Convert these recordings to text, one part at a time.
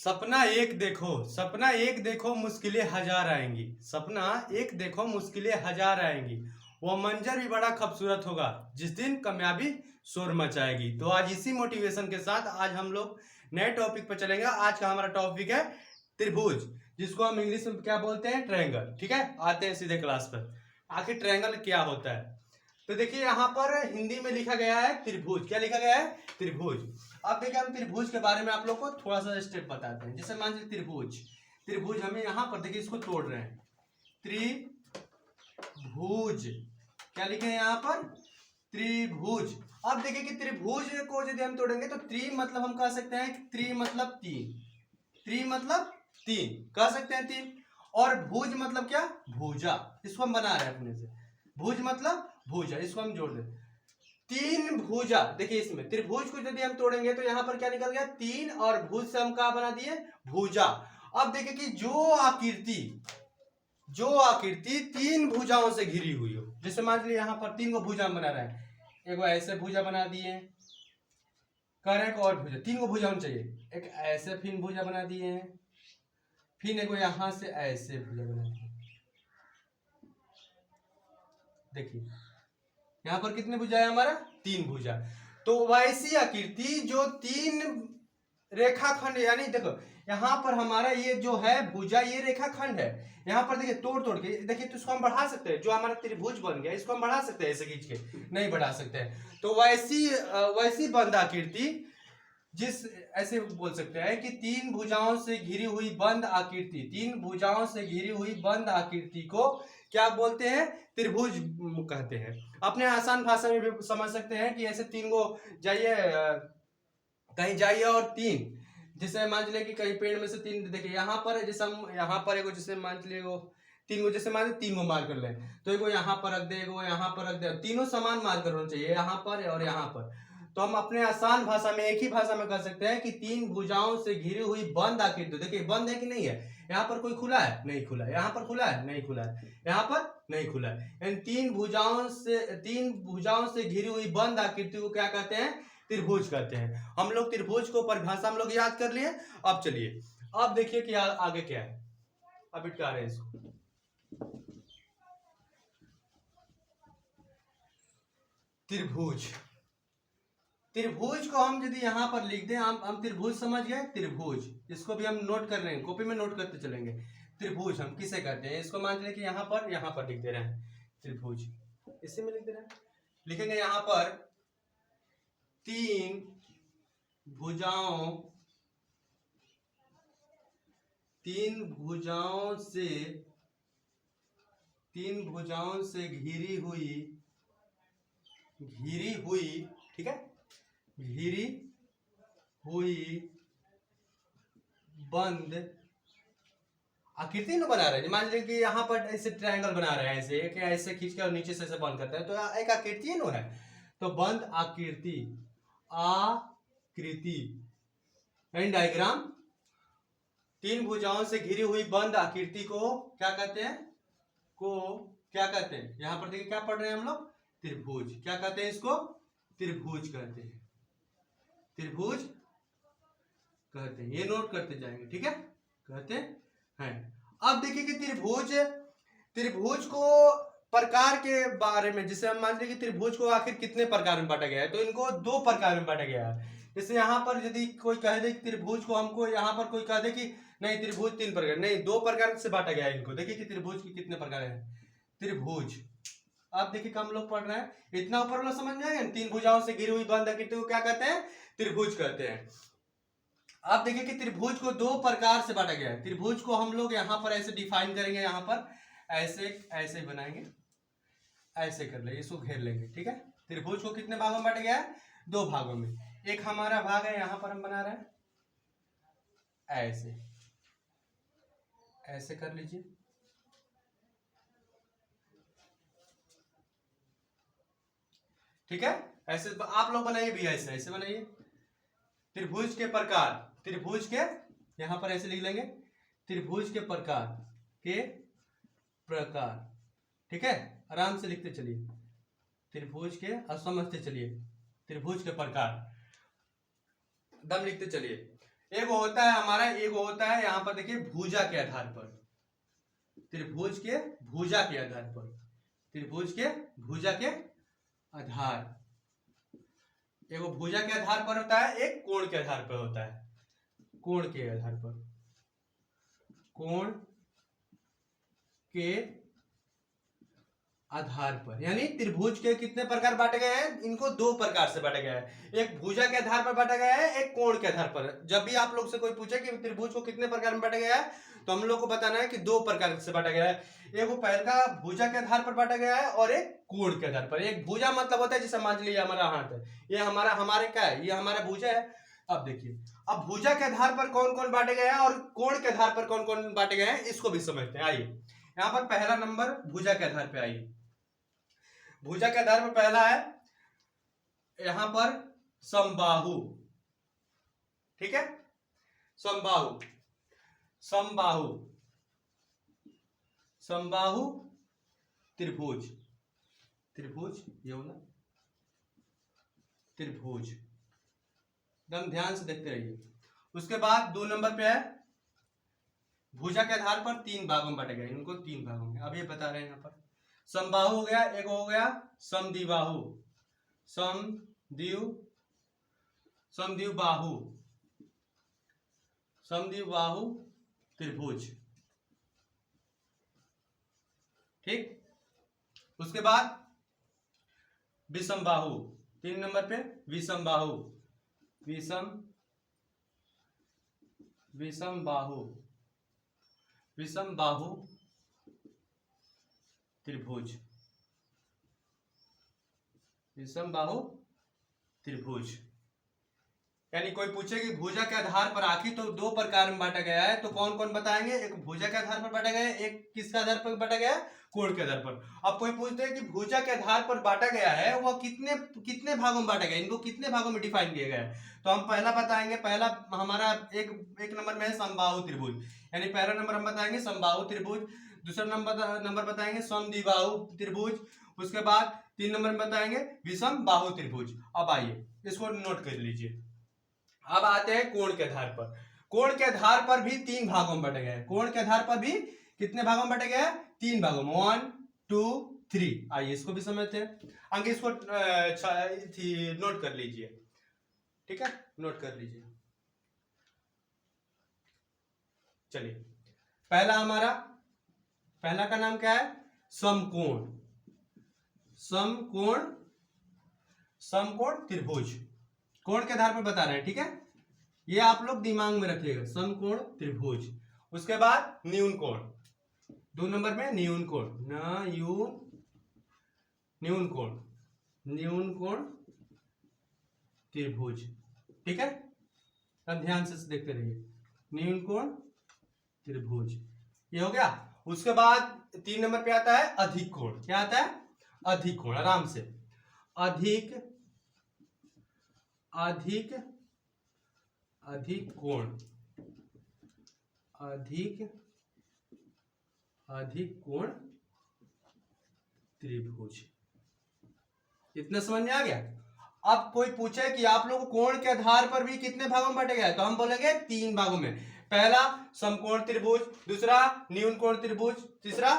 सपना एक देखो, सपना एक देखो, मुश्किलें हजार आएंगी। सपना एक देखो, मुश्किलें हजार आएंगी। वो मंजर भी बड़ा खूबसूरत होगा जिस दिन कामयाबी शोर मचाएगी। तो आज इसी मोटिवेशन के साथ आज हम लोग नए टॉपिक पर चलेंगे। आज का हमारा टॉपिक है त्रिभुज, जिसको हम इंग्लिश में क्या बोलते हैं, ट्रायंगल। ठीक है, आते हैं सीधे क्लास पर। आखिर ट्रायंगल क्या होता है? तो देखिए यहाँ पर हिंदी में लिखा गया है त्रिभुज। क्या लिखा गया है? त्रिभुज। अब देखिए हम त्रिभुज के बारे में आप लोग को थोड़ा सा स्टेप बताते हैं। जैसे मान लीजिए त्रिभुज, त्रिभुज हमें यहाँ पर देखिए इसको तोड़ रहे हैं, त्रिभुज। क्या लिखे हैं यहाँ पर? त्रिभुज। अब देखिए कि त्रिभुज को यदि हम तोड़ेंगे तो त्रि मतलब हम कह सकते हैं कि त्रि मतलब तीन, त्रि मतलब तीन कह सकते हैं, तीन। और भुज मतलब क्या? भुजा। इसको हम बना रहे हैं अपने से, भुज मतलब भुजा, इसको हम जोड़ दें, तीन भुजा। देखिए इसमें त्रिभुज को यदि हम तोड़ेंगे तो यहाँ पर क्या निकल गया? तीन, और भुज से हम क्या बना दिए? भुजा। अब देखिए कि जो आकृति तीन भुजाओं से घिरी हुई हो, जैसे मान लीजिए यहाँ पर तीन को भुजा बना रहा है, एक ऐसे भुजा बना दिए, कर एक और भुजा, तीन को भुजा होनी चाहिए, एक ऐसे फिर भुजा बना दिए हैं, फिर एक यहां से ऐसे भुजा बना दिए। देखिए यहाँ पर कितने भुजा है? हमारा तीन भुजा। तो वैसी आकृति जो तीन रेखाखंड, यानी देखो यहाँ पर हमारा ये जो है भुजा, ये रेखाखंड है। यहाँ पर देखिए तोड़ तोड़ के देखिए, तो इसको हम बढ़ा सकते हैं। जो हमारा त्रिभुज बन गया इसको हम बढ़ा सकते हैं, ऐसे खींच के नहीं बढ़ा सकते हैं। तो वैसी बंद आकृति, जिस ऐसे बोल सकते हैं कि तीन भुजाओं से घिरी हुई बंद आकृति, तीन भुजाओं से घिरी हुई बंद आकृति को क्या बोलते हैं? त्रिभुज कहते हैं। अपने आसान भाषा में भी समझ सकते हैं कि ऐसे तीन को जाइए, कहीं जाइए और तीन, जैसे मान लीजिए कि कहीं पेड़ में से तीन, देखिए यहाँ पर जैसे हम यहाँ पर एगो, जैसे मान लीजिए वो तीन को, जैसे मान लीजिए तीन को मार कर ले, तो एगो यहाँ पर रख दे, एगो यहाँ पर रख दे, तीनों समान मार कर होना चाहिए, यहाँ पर और यहाँ पर। तो हम अपने आसान भाषा में, एक ही भाषा में कह सकते हैं कि तीन भुजाओं से घिरी हुई बंद आकृति। देखिए बंद है कि नहीं है? यहाँ पर कोई खुला है? नहीं खुला है। यहाँ पर खुला है? नहीं खुला है। यहाँ पर नहीं खुला है। यानी तीन भुजाओं से घिरी हुई बंद आकृति को क्या कहते हैं? त्रिभुज कहते हैं। हम लोग त्रिभुज को परिभाषा हम लोग याद कर लिए। अब चलिए, अब देखिए कि आगे क्या है। अब इटका रहे हैं इसको, त्रिभुज। त्रिभुज को हम यदि यहां पर लिख दें, हम त्रिभुज समझ गए। त्रिभुज, इसको भी हम नोट कर रहे हैं, कॉपी में नोट करते चलेंगे। त्रिभुज हम किसे कहते हैं? इसको मान लीजिए कि यहां पर लिख दे रहे हैं त्रिभुज, इसी में लिख दे रहे हैं। लिखेंगे यहां पर तीन भुजाओं, तीन भुजाओं से घिरी हुई, ठीक है, घिरी हुई बंद आकृति न बना रहे हैं। मान लीजिए कि यहाँ पर ऐसे ट्रायंगल बना रहे हैं, ऐसे एक ऐसे खींच के और नीचे से ऐसे बंद करते हैं, तो एक आकृति नो है। तो बंद आकृति, एंड डायग्राम, तीन भुजाओं से घिरी हुई बंद आकृति को क्या कहते हैं? यहाँ पर देखिए क्या पढ़ रहे हैं हम लोग? त्रिभुज। क्या कहते हैं इसको? त्रिभुज कहते हैं, त्रिभुज कहते हैं। ये नोट करते जाएंगे, ठीक है, कहते हैं। अब देखिए कि त्रिभुज को प्रकार के बारे में, जैसे हम मान लीजिए कि त्रिभुज को आखिर कितने प्रकार में बांटा गया है, तो इनको दो प्रकार में बांटा गया है। जैसे यहाँ पर यदि कोई कह दे कि त्रिभुज को, हमको यहाँ पर कोई कह दे कि नहीं त्रिभुज तीन प्रकार, नहीं, दो प्रकार से बांटा गया है इनको। देखिए कि त्रिभुज के कितने प्रकार है। त्रिभुज, आप देखिए हम लोग पढ़ रहे हैं, इतना ऊपर वाला समझ में आएगा। तीन भुजाओं से घिरी हुई बंद आकृति को क्या कहते हैं? त्रिभुज कहते हैं। आप देखिए कि त्रिभुज को दो प्रकार से बांटा गया है। त्रिभुज को हम लोग यहाँ पर ऐसे डिफाइन करेंगे, यहाँ पर ऐसे बनाएंगे, ऐसे कर लेंगे, इसको घेर लेंगे, ठीक है। त्रिभुज को कितने भागों में बांटा गया है? दो भागों में। एक हमारा भाग है, यहाँ पर हम बना रहे हैं ऐसे कर लीजिए, ठीक है। ऐसे आप लोग बनाइए भी, ऐसे बनाइए। त्रिभुज के प्रकार, त्रिभुज के यहां पर ऐसे लिख लेंगे, त्रिभुज के प्रकार, ठीक है। आराम से लिखते चलिए, त्रिभुज के, और समझते चलिए त्रिभुज के प्रकार, दम लिखते चलिए। एक होता है हमारा, एक होता है यहाँ पर देखिए भुजा के आधार पर, त्रिभुज के भुजा के आधार पर, त्रिभुज के भुजा के आधार, एक भुजा के आधार पर होता है, एक कोण के आधार पर होता है, कोण के आधार पर, कोण के आधार पर, यानी त्रिभुज के कितने प्रकार बांटे गए हैं, इनको दो प्रकार से बांटा गया है, एक भुजा के आधार पर बांटा गया है, एक कोण के आधार पर। जब भी आप लोग से कोई पूछे कि त्रिभुज को कितने प्रकार में बांटा गया है, तो हम लोग को बताना है कि दो प्रकार से बांटा गया है, एक वो पहला भुजा के आधार पर बांटा गया है और एक कोण के आधार पर। एक भुजा मतलब होता है जैसे मान लीजिए हमारा हाथ है, ये हमारा हमारे क्या है, ये हमारा भुजा है। अब देखिए, अब भुजा के आधार पर कौन कौन बांटे गए हैं और कोण के आधार पर कौन कौन बांटे गए हैं, इसको भी समझते हैं। आइए यहाँ पर पहला नंबर भुजा के आधार पर, आइए भुजा के आधार पर पहला है यहां पर समबाहु, ठीक है, समबाहु, समबाहु, समबाहु त्रिभुज, त्रिभुज ये होना त्रिभुज, एकदम ध्यान से देखते रहिए। उसके बाद 2 नंबर पे है भुजा के आधार पर 3 भागों में बांटे गए, इनको 3 भागों में, अब ये बता रहे हैं यहाँ पर समबाहु हो गया, एक हो गया समद्विबाहु, समद्विबाहु, समद्विबाहु त्रिभुज, ठीक। उसके बाद विषमबाहु, 3 नंबर पे विषमबाहु, विषमबाहु, विषमबाहु त्रिभुज, विषमबाहु त्रिभुज। यानी कोई पूछे कि भुजा के आधार पर आखिर तो 2 प्रकार में बांटा गया है, तो कौन कौन बताएंगे, एक भुजा के आधार पर बांटा गया है, एक किसके आधार पर बांटा गया है, कोण के आधार पर। अब कोई पूछते हैं कि भुजा के आधार पर बांटा गया है वह कितने कितने भागों में बांटा गया है, इनको कितने भागों में डिफाइन किया गया है, तो हम पहला बताएंगे, पहला हमारा एक नंबर में है समबाहु त्रिभुज, यानी पहला नंबर हम बताएंगे समबाहु त्रिभुज। दूसरा नंबर बताएंगे समद्विबाहु त्रिभुज। उसके बाद 3 नंबर में बताएंगे विषम बाहु त्रिभुज। अब आइए इसको नोट कर लीजिए। अब आते हैं कोण के आधार पर। कोण के आधार पर भी 3 भागों में बांटे गए हैं, कोण के आधार पर भी कितने भागों में बांटे गए हैं, 3 भागों में, 1 2 3। आइए इसको भी समझते हैं, आगे इसको नोट कर लीजिए, ठीक है, नोट कर लीजिए। चलिए पहला हमारा, पहला का नाम क्या है, समकोण, समकोण, समकोण त्रिभुज, कोण के आधार पर बता रहे हैं, ठीक है, ये आप लोग दिमाग में रखिएगा, समकोण त्रिभुज। उसके बाद न्यून कोण, 2 नंबर में न्यून कोण, न्यून कोण, न्यून कोण त्रिभुज, ठीक है, अब ध्यान से देखते रहिए, न्यून कोण त्रिभुज, ये हो गया। उसके बाद 3 नंबर पे आता है अधिक कोण, क्या आता है, अधिक कोण, आराम से, अधिक, अधिक, अधिक कोण, अधिक, अधिक कोण त्रिभुज। इतना समझ में आ गया। अब कोई पूछे कि आप लोग कोण के आधार पर भी कितने भागों में बांटे गए, तो हम बोलेंगे 3 भागों में, पहला समकोण त्रिभुज, दूसरा न्यून कोण त्रिभुज, तीसरा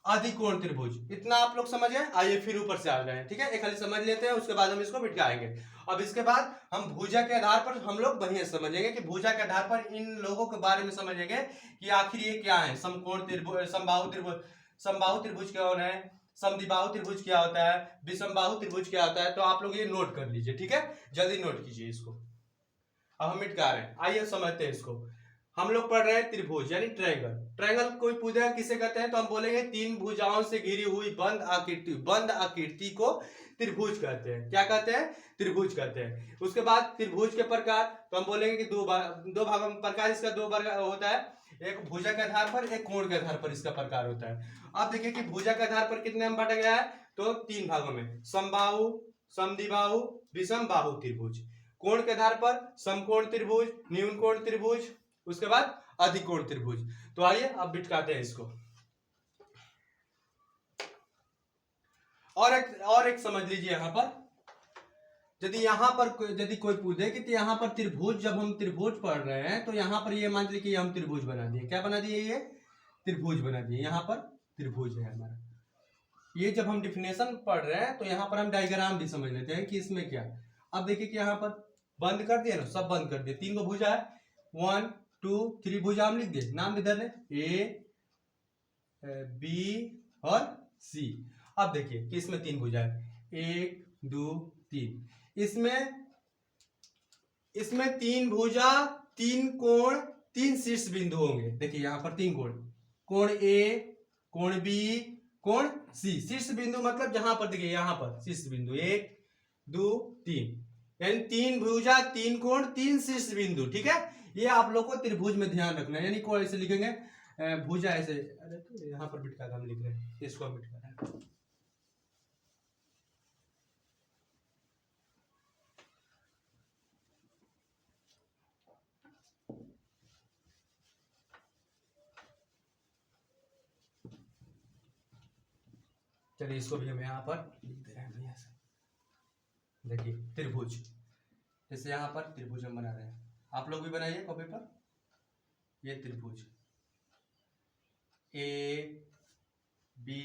अधिक कोण त्रिभुज। इतना आप लोग समझ गए। आइए फिर ऊपर से आ गए, ठीक है, एक खाली समझ लेते हैं, उसके बाद हम इसको बिठाएंगे। अब इसके बाद हम भुजा के आधार पर हम लोग बढ़िया समझेंगे कि भुजा के आधार पर इन लोगों के बारे में समझेंगे कि आखिर ये क्या है, समकोण त्रिभुज, समबाहु त्रिभुज, समबाहु त्रिभुज क्या होना है, समद्विबाहु त्रिभुज क्या होता है, विषमबाहु त्रिभुज क्या होता है, तो आप लोग ये नोट कर लीजिए, ठीक है, जल्दी नोट कीजिए इसको। अब हम मिटा रहे हैं, आइए समझते हैं इसको। हम लोग पढ़ रहे हैं त्रिभुज यानी ट्रायंगल। ट्रायंगल कोई पूछेगा किसे कहते हैं, तो हम बोलेंगे 3 भुजाओं से घिरी हुई बंद आकृति, बंद आकृति को त्रिभुज कहते हैं। क्या कहते हैं, त्रिभुज कहते हैं। उसके बाद त्रिभुज के प्रकार, तो हम बोलेंगे कि दो भागों में प्रकार, इसका 2 प्रकार होता है, एक भुजा के आधार पर, एक कोण के आधार पर इसका प्रकार होता है। अब देखिए कि भुजा के आधार पर कितने में बांटा गया है, तो 3 भागों में, समबाहु, समद्विबाहु, विषमबाहु त्रिभुज। कोण के आधार पर समकोण त्रिभुज, न्यून कोण त्रिभुज, उसके बाद अधिक कोण त्रिभुज। तो आइए अब बिटकाते हैं इसको। और एक समझ लीजिए यहां पर, यदि यहाँ पर यदि कोई पूछे कि यहाँ पर त्रिभुज, जब हम त्रिभुज पढ़ रहे हैं तो यहाँ पर ये मान लीजिए कि हम त्रिभुज बना दिए। क्या बना दिए? ये त्रिभुज बना दिए। यहाँ पर त्रिभुज है हमारा। ये जब हम डिफिनेशन पढ़ रहे हैं तो यहाँ पर हम डायग्राम भी समझ लेते हैं कि इसमें क्या। अब देखिए कि यहाँ पर बंद कर दिया ना, सब बंद कर दिए। 3 को भुजा है, 1 2 3 भुजा हम लिख दिए। नाम इधर है ए बी और सी। अब देखिए कि इसमें 3 भुजा है, 1 2 3। इसमें 3 भुजा, 3 कोण, 3 शीर्ष बिंदु होंगे। देखिए यहाँ पर 3 कोण, कोण ए, कोण बी, कोण सी। शीर्ष बिंदु मतलब जहां पर देखिए यहाँ पर शीर्ष बिंदु 1 2 3, यानी 3 भुजा, 3 कोण, 3 शीर्ष बिंदु। ठीक है, ये आप लोग को त्रिभुज में ध्यान रखना है। यानी कोण ऐसे लिखेंगे, भुजा ऐसे। अरे तो यहाँ पर बिटका का हम लिख रहे हैं, इसको हम बिटका रहे हैं। चलिए इसको भी हम यहाँ पर लिख दे रहे हैं भैया से। देखिए त्रिभुज, जैसे यहाँ पर त्रिभुज हम बना रहे हैं, आप लोग भी बनाइए कॉपी पर। ये त्रिभुज ए बी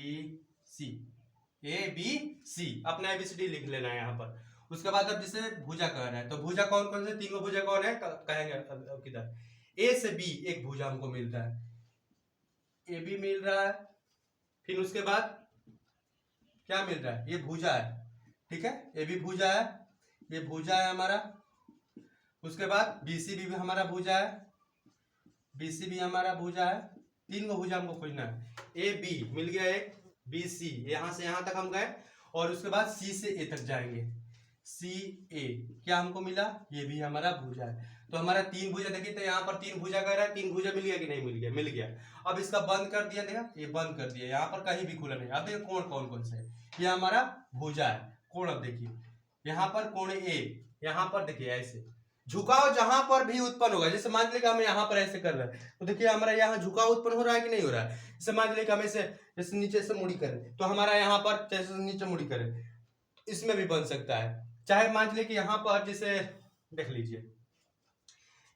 सी, ए बी सी, अपना ABCD लिख लेना है यहाँ पर। उसके बाद अब जैसे भुजा कह रहा है तो भुजा कौन कौन से 3 भुजा कौन है कहेंगे अब किधर। ए से बी एक भुजा हमको मिल रहा है, ए बी मिल रहा है। फिर उसके बाद क्या मिल रहा है? ये भुजा है। ठीक है, ए बी भुजा है, ये भुजा है हमारा। उसके बाद BC भी हमारा भुजा है, BC भी हमारा भुजा है। 3 को भुजा हमको खोजना है। ए बी मिल गया एक, BC यहां से यहां तक हम गए, और उसके बाद C से A तक जाएंगे, CA क्या हमको मिला? ये भी हमारा भुजा है। तो हमारा 3 भुजा देखिए, तो यहाँ पर 3 भुजा कह रहा है, 3 भुजा मिल गया कि नहीं मिल गया? मिल गया। अब इसका बंद कर दिया, देखा ये बंद कर दिया, यहाँ पर कहीं भी खुला नहीं। अब देखिए कोण कौन कौन से है, ये हमारा भुजा है। कोण अब देखिए यहाँ पर कोण A, यहाँ पर देखिए ऐसे झुकाव जहां पर भी उत्पन्न होगा, जैसे मान लीजिए हम यहाँ पर ऐसे कर रहे हैं तो देखिए हमारा यहाँ झुकाव उत्पन्न हो रहा है कि नहीं हो रहा है। जैसे मान लीजिए हम ऐसे जैसे नीचे से मुड़ी करें तो हमारा यहाँ पर जैसे नीचे मुड़ी करें, इसमें भी बन सकता है। चाहे मान लीजिए कि यहाँ पर जैसे देख लीजिए,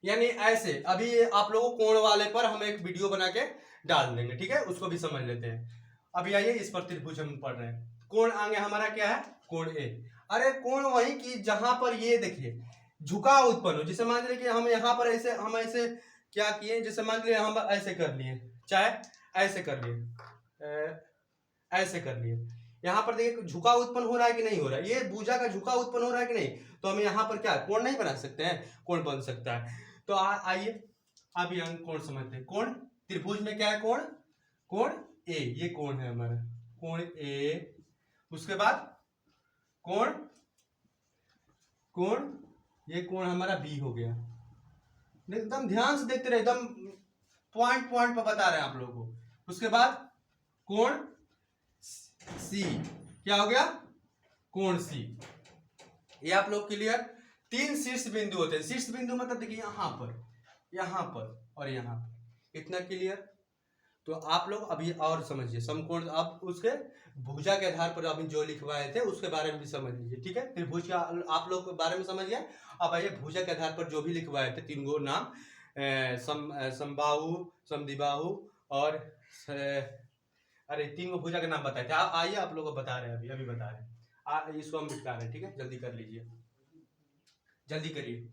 यानी ऐसे। अभी आप लोगों कोण वाले पर हम एक वीडियो बना के डाल देंगे, ठीक है, उसको भी समझ लेते हैं। अभी आइए इस पर त्रिभुज हम पढ़ रहे हैं। कोण आगे हमारा क्या है? कोण ए। अरे कोण वही की जहां पर ये देखिए झुकाव उत्पन्न हो। जैसे मान लीजिए कि हम यहाँ पर ऐसे, हम ऐसे क्या किए, जैसे मान लीजिए हम ऐसे कर लिए, चाहे ऐसे कर लिए, ऐसे कर लिए। यहाँ पर देखिए झुकाव उत्पन्न हो रहा है कि नहीं हो रहा है? ये भुजा का झुकाव उत्पन्न हो रहा है कि नहीं? तो हम यहाँ पर क्या कोण नहीं बना सकते हैं? कोण बन सकता है। तो आइए अब ये कोण समझते हैं। कोण त्रिभुज में क्या है? कोण, कोण ए, ये कोण है हमारा, कोण ए। उसके बाद कोण, कोण ये कोण हमारा बी हो गया। एकदम ध्यान से देखते रहे, एकदम पॉइंट पॉइंट पर बता रहे हैं आप लोगों को। उसके बाद कोण सी, क्या हो गया? कोण सी। ये आप लोग क्लियर? 3 शीर्ष बिंदु होते हैं। शीर्ष बिंदु मतलब देखिए यहाँ पर, यहाँ पर और यहाँ पर, इतना क्लियर। तो आप लोग अभी और समझिए समकोण। आप उसके भुजा के आधार पर अभी जो लिखवाए थे उसके बारे में भी समझ लीजिए, ठीक है। त्रिभुज का आप लोग के बारे में समझ गए। अब आइए भुजा के आधार पर जो भी लिखवाए थे 3 गो नाम, समबाहु, समद्विबाहु और अरे 3 गो भुजा के नाम बताए थे। आइए आप लोग को बता रहे हैं, अभी बता रहे हैं। इसको हम बिठा रहे हैं, ठीक है, जल्दी कर लीजिए, जल्दी करिए,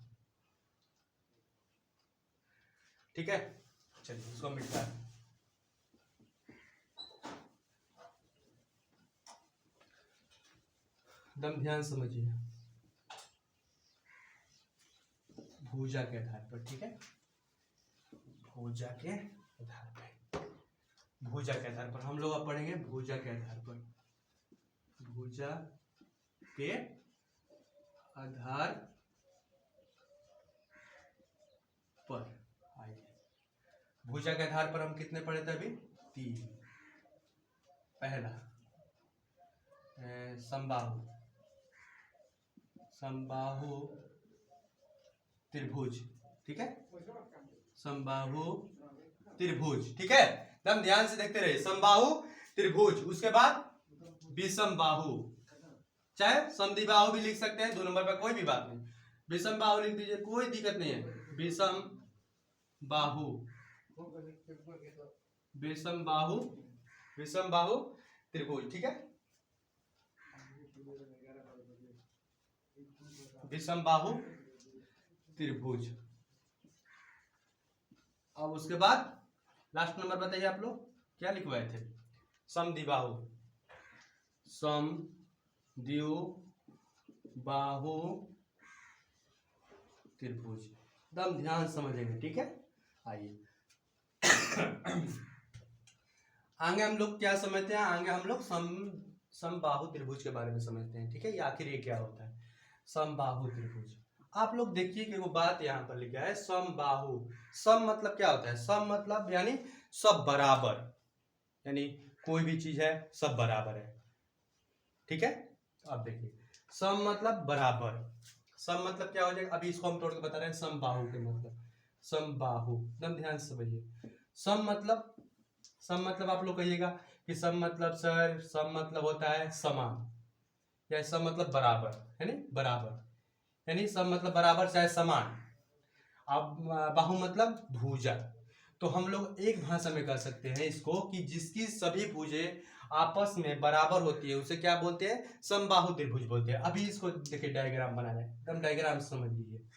ठीक है। चलिए इसको हम बिठा रहे हैं। एकदम ध्यान समझिए, भुजा के आधार पर, ठीक है, भुजा के आधार पर, भुजा के आधार पर हम लोग अब पढ़ेंगे भुजा के आधार पर, भुजा के आधार पर। आइए भुजा के आधार पर हम कितने पढ़े थे अभी? 3। पहला समबाहु, समबाहु त्रिभुज, ठीक है, समबाहु त्रिभुज, ठीक है। एकदम ध्यान से देखते रहे, समबाहु त्रिभुज। उसके बाद विषम बाहु, चाहे समद्विबाहु भी लिख सकते हैं, 2 नंबर पर कोई भी बात नहीं। विषम बाहु लिख दीजिए, कोई दिक्कत नहीं है। विषम बाहु, विषम बाहु, विषम बाहु त्रिभुज, ठीक है। विषम बाहु त्रिभुज। अब उसके बाद लास्ट नंबर बताइए आप लोग क्या लिखवाए थे? समद्विबाहु, समद्विबाहु त्रिभुज। एकदम ध्यान समझेंगे, ठीक है। आइए आगे हम लोग क्या समझते हैं, आगे हम लोग समबाहु त्रिभुज के बारे में समझते हैं, ठीक है। ये आखिर ये क्या होता है समबाहु त्रिभुज। आप लोग देखिए कि वो बात यहाँ पर लिखा है समबाहु। सम मतलब क्या होता है? सम मतलब यानी सब बराबर, यानी कोई भी चीज है सब बराबर है, ठीक है। अब देखिए सम मतलब बराबर, सम मतलब क्या हो जाएगा? अभी इसको हम तोड़ के बता रहे हैं समबाहु के मतलब। समबाहु एकदम ध्यान से समझिए। सम मतलब आप लोग कहिएगा कि सम मतलब सर, सम मतलब होता है समान, या सम मतलब बराबर, यानी बराबर, यानी सम मतलब बराबर चाहे समान। अब बाहु मतलब भुजा। तो हम लोग एक भाषा में कह सकते हैं इसको कि जिसकी सभी भुजें आपस में बराबर होती है उसे क्या बोलते हैं? समबाहु त्रिभुज बोलते हैं। अभी इसको देखिए डायग्राम बना रहे हैं, एकदम डायग्राम समझ लीजिए।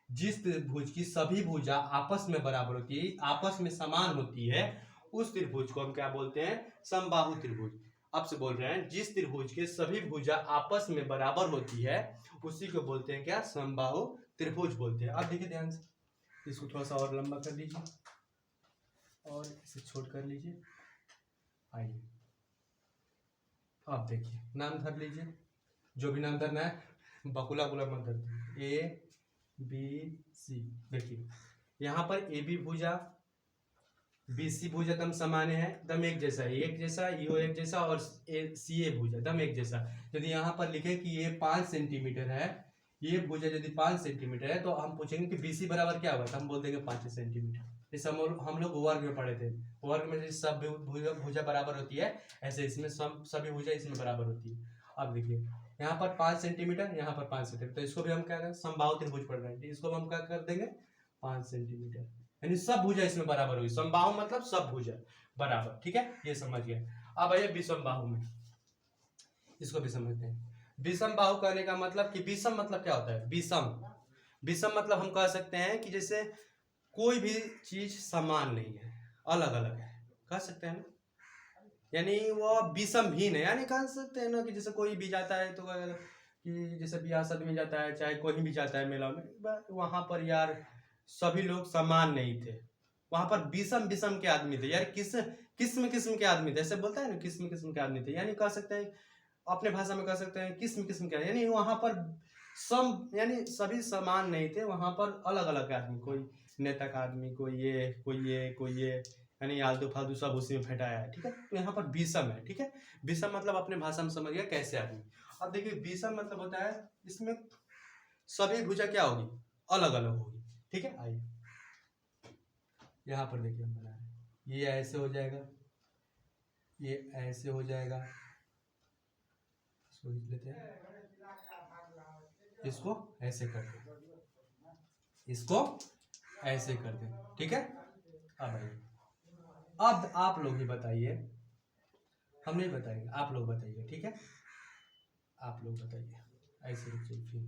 जिस त्रिभुज की सभी भुजा आपस में बराबर होती है, आपस में समान होती है, उस त्रिभुज को हम क्या बोलते हैं? समबाहु त्रिभुज। अब से बोल रहे हैं जिस त्रिभुज के सभी भुजा आपस में बराबर होती है उसी को बोलते हैं क्या? समबाहु त्रिभुज बोलते हैं। अब देखिए ध्यान से, इसको थोड़ा सा और लंबा कर लीजिए और इसे छोट कर लीजिए। आइए अब देखिए, नाम धर लीजिए, जो भी नाम धरना है, बकुला गुला मत धर। A B C. देखिए यहाँ पर ए बी भुजा, बी सी भुजा दम समान है, दम एक जैसा है, एक जैसा, यो एक जैसा, और सी ए भुजा दम एक जैसा। यदि यहाँ पर लिखे कि ये 5 सेंटीमीटर है, ये भुजा यदि 5 सेंटीमीटर है, तो हम पूछेंगे कि बीसी बराबर क्या होगा, तो हम बोल देंगे 5 सेंटीमीटर। जैसे हम लोग वर्ग में पढ़े थे, वर्ग में जैसे सब भुजा बराबर होती है, ऐसे इसमें सभी भुजा इसमें बराबर होती है। अब देखिए यहाँ पर 5 सेंटीमीटर, यहाँ पर 5 सेंटीमीटर, तो इसको भी हम क्या करें? समबाहु त्रिभुज पढ़ रहे हैं, इसको हम क्या कर देंगे? 5 सेंटीमीटर, यानी सब भुजा इसमें बराबर होगी। समबाहु मतलब सब भुजा बराबर, ठीक है, ये समझ गए। अब आइए विषम बाहु में, इसको भी समझते हैं। विषम बाहु कहने का मतलब कि विषम मतलब क्या होता है? विषम, विषम मतलब हम कह सकते हैं कि जैसे कोई भी चीज समान नहीं है, अलग अलग है, कह सकते हैं ना, यानी वो विषम भिन्न है। यानी कह सकते हैं ना कि जैसे कोई भी जाता है तो कि जैसे ब्याह शादी में जाता है, चाहे कोई भी जाता है मेला में, वहां पर यार सभी लोग समान नहीं थे, वहां पर विषम विषम के आदमी थे यार, किस्म किस्म के आदमी थे, ऐसे बोलता है ना, किस्म किस्म के आदमी थे, यानी कह सकते हैं अपने भाषा में कह सकते हैं किस्म किस्म के, यानी वहां पर यानी सभी समान नहीं थे, वहां पर अलग अलग आदमी, कोई नेता का आदमी, कोई ये कोई ये कोई ये, यानी आलतू फालतू सब उसी में फेंटाया है, ठीक है। तो यहाँ पर विषम है, ठीक है। विषम मतलब अपने भाषा में समझ गया कैसे आदमी। अब देखिए विषम मतलब होता है इसमें सभी भुजा क्या होगी? अलग अलग होगी, ठीक है। आइए यहाँ पर देखिए हम बना रहे हैं, ये ऐसे हो जाएगा, ये ऐसे हो जाएगा, इसको लिख लेते हैं, इसको ऐसे कर दे, इसको ऐसे कर दे, ठीक है। अब आइए, अब आप लोग ही बताइए, हम नहीं बताएंगे, आप लोग बताइए, ठीक है। आप लोग बताइए, ऐसे रुक जाइए, फिर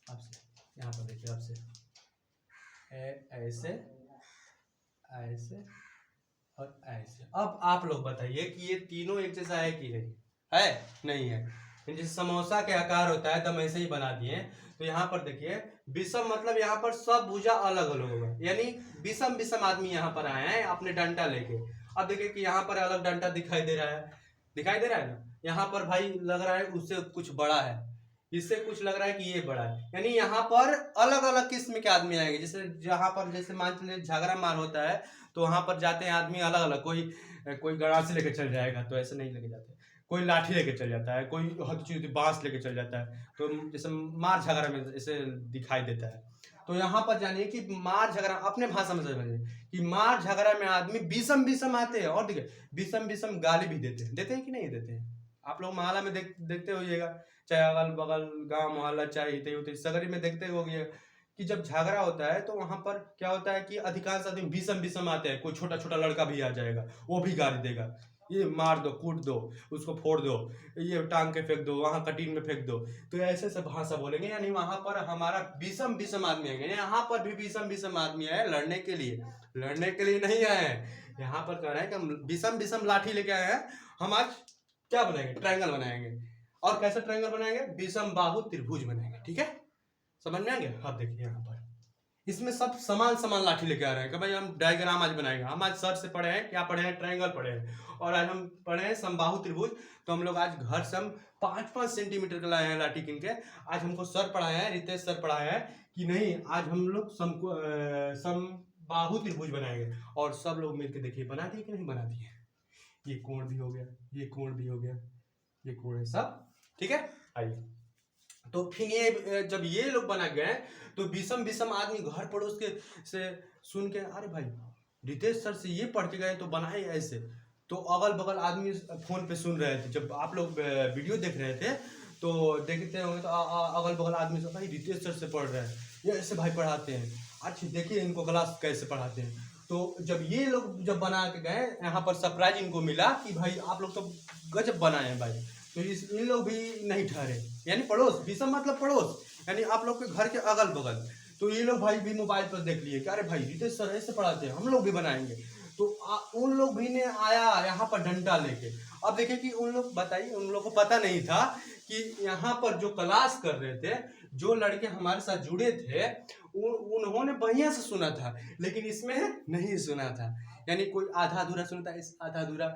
आपसे यहाँ पर देखिए, आपसे ऐसे ऐसे और ऐसे। अब आप लोग बताइए कि ये तीनों एक जैसा है कि नहीं है? नहीं है। जैसे समोसा के आकार होता है तो ऐसे ही बना दिए। तो यहाँ पर देखिए विषम मतलब यहाँ पर सब भुजा अलग अलग होगा, यानी विषम विषम आदमी यहाँ पर आए हैं अपने डंडा लेके। अब देखिए कि यहाँ पर अलग डंडा दिखाई दे रहा है, दिखाई दे रहा है ना, यहाँ पर भाई लग रहा है उससे कुछ बड़ा है, इससे कुछ लग रहा है कि ये बड़ा है, यानी यहाँ पर अलग अलग किस्म के आदमी आएंगे। जैसे जहाँ पर जैसे मान लीजिए झगड़ा मार होता है तो वहां पर जाते हैं आदमी अलग अलग, कोई गड़ासी लेके चल जाएगा तो ऐसे नहीं लेके जाते, कोई लाठी लेके चल जाता है, कोई हद बांस लेके चल जाता है, तो जैसे मार झगड़ा में ऐसे दिखाई देता है। तो यहाँ पर जानिए कि मार झगड़ा अपने भाषा में समझिए कि मार झगड़ा में आदमी विषम विषम आते हैं, और देखिए विषम विषम गाली भी देते हैं कि नहीं देते हैं? आप लोग माला में देखते होइएगा, चाहे अगल बगल गांव मोहल्ला, चाहे हिते उते सगरी में देखते होगे कि जब झगड़ा होता है तो वहां पर क्या होता है कि अधिकांश आदमी भीषम भीषम आते हैं। कोई छोटा छोटा लड़का भी आ जाएगा, वो भी गाली देगा, ये मार दो, कूट दो, उसको फोड़ दो, ये टांग के फेंक दो, वहां कटीन में फेंक दो। तो ऐसे सब भाषा बोलेंगे, यानी वहां पर हमारा भीषम भीषम आदमी आएंगे। यहाँ पर भी भीषम भीषम आदमी आए लड़ने के लिए, लड़ने के लिए नहीं आए हैं। यहाँ पर कह रहे हैं कि हम भीषम भीषम लाठी लेके आए हैं। हम आज क्या बनाएंगे? ट्रायंगल बनाएंगे। और कैसे ट्रायंगल बनाएंगे? विषम बाहु त्रिभुज बनाएंगे। ठीक है, समझ में आ गया? अब देखिए यहाँ पर इसमें सब समान समान लाठी लेके आ रहे हैं कि भाई हम डायग्राम आज बनाएंगे। हम आज सर से पढ़े हैं, क्या पढ़े हैं? ट्रायंगल पढ़े हैं। और आज हम पढ़े हैं समबाहु त्रिभुज। तो हम लोग आज घर से हम 5-5 सेंटीमीटर का लाए हैं लाठी किन के। आज हमको सर पढ़ाए हैं, रितेश सर पढ़ाए हैं कि नहीं आज हम लोग समबाहु त्रिभुज बनाएंगे। और सब लोग मिलकर देखिए बना दिए कि नहीं बना दिए। ये कोण भी हो गया, ये कोण भी हो गया, ये कोण है सब। ठीक है, आइए। तो फिर ये जब ये लोग बना गए तो विषम विषम आदमी घर पड़ोस के से सुन के, अरे भाई रितेश सर से ये पढ़ के गए तो बनाए ऐसे। तो अगल बगल आदमी फोन पे सुन रहे थे, जब आप लोग वीडियो देख रहे थे तो देखते होंगे तो अगल बगल आदमी सब, भाई रितेश सर से पढ़ रहे हैं, ये ऐसे भाई पढ़ाते हैं, अच्छा देखिए इनको क्लास कैसे पढ़ाते हैं। तो जब ये लोग जब बना के गए यहाँ पर सरप्राइज इनको मिला कि भाई आप लोग तो गजब बनाए हैं भाई। तो इन लोग भी नहीं ठहरे, यानी पड़ोस, विषम मतलब पड़ोस, यानी आप लोग के घर के अगल बगल। तो ये लोग भाई भी मोबाइल पर देख लिए कि अरे भाई रितेश सर ऐसे पढ़ाते हैं, हम लोग भी बनाएंगे। तो उन लोग भी ने आया यहाँ पर डंडा लेके। अब देखिए कि उन लोग, बताइए उन लोग को पता नहीं था कि यहाँ पर जो क्लास कर रहे थे, जो लड़के हमारे साथ जुड़े थे, उन्होंने बढ़िया से सुना था, लेकिन इसमें नहीं सुना था। यानी कोई आधा अधूरा सुनता है, आधा अधूरा,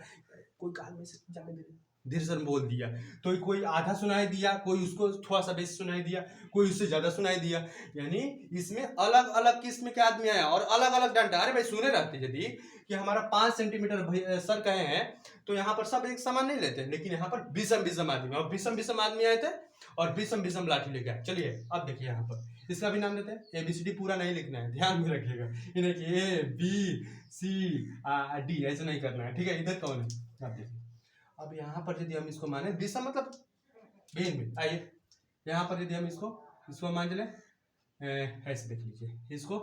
कोई कान में से जाने धीरे से बोल दिया, तो कोई आधा सुनाई दिया, कोई उसको थोड़ा सा बेसी सुनाई दिया, कोई उससे ज्यादा सुनाई दिया। यानी इसमें अलग अलग किस्म के आदमी आया और अलग अलग डंडा। अरे भाई सुने रहते यदि कि हमारा 5 सेंटीमीटर सर कहे हैं तो यहाँ पर सब एक समान नहीं लेते, लेकिन यहाँ पर विषम विषम आदमी, और विषम विषम आदमी आए थे और विषम विषम लाठी लेके आए। चलिए अब देखिए यहाँ पर इसका भी नाम देते हैं। ABCD पूरा नहीं लिखना है, ध्यान में रखिएगा। इन्हें कि ABCD ऐसे नहीं करना है। ठीक है, इधर कौन है आप देखिए। अब यहाँ पर यदि हम इसको माने विषम मतलब भिन्न, आइए यहाँ पर यदि हम इसको मान चले ऐसे देख लीजिए इसको,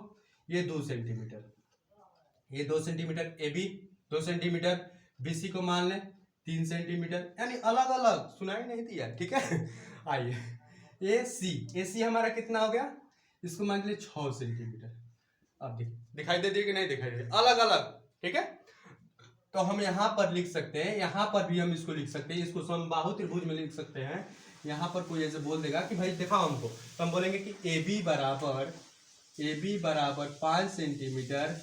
ये 2 सेंटीमीटर, ये 2 सेंटीमीटर, AB 2 सेंटीमीटर, BC को मान लें 3 सेंटीमीटर, यानी अलग अलग सुनाई नहीं दिया। ठीक है, आइए AC हमारा कितना हो गया? इसको मान लीजिए 6 सेंटीमीटर। अब दिखाई दे कि नहीं दिखाई दे? अलग अलग। ठीक है, तो हम यहाँ पर लिख सकते हैं, यहाँ पर भी हम इसको लिख सकते हैं, इसको समबाहु त्रिभुज में लिख सकते हैं। यहाँ पर कोई ऐसे बोल देगा कि भाई दिखाओ हमको, तो हम बोलेंगे कि AB बराबर 5 सेंटीमीटर,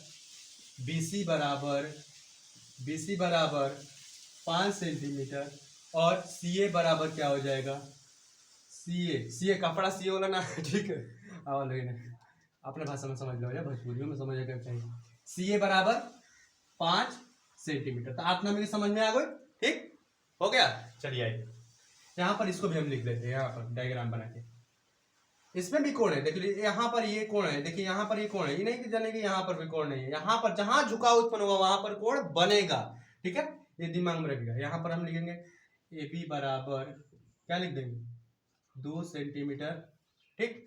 BC बराबर 5 सेंटीमीटर, और CA बराबर क्या हो जाएगा? CA कपड़ा CA वाला ना। ठीक है, अपने भाषा में समझ लो या भोजपुरी में समझ क्या चाहिए। CA बराबर 5 सेंटीमीटर। तो आत्मा मेरी समझ में आ गई? ठीक हो गया। चलिए आइए यहाँ पर इसको भी हम लिख लेते हैं, यहाँ पर डायग्राम बना के। इसमें भी कोण है, देखिए यहाँ पर ये कोण है, देखिए यहाँ पर ये कोण है, ये नहीं कि जाने कि यहाँ पर भी कोण नहीं है। यहाँ पर जहां झुकाव उत्पन्न होगा वहां पर कोण बनेगा। ठीक है, ये दिमाग में रखिएगा। यहाँ पर हम लिखेंगे AB बराबर क्या लिख देंगे? 2 सेंटीमीटर। ठीक,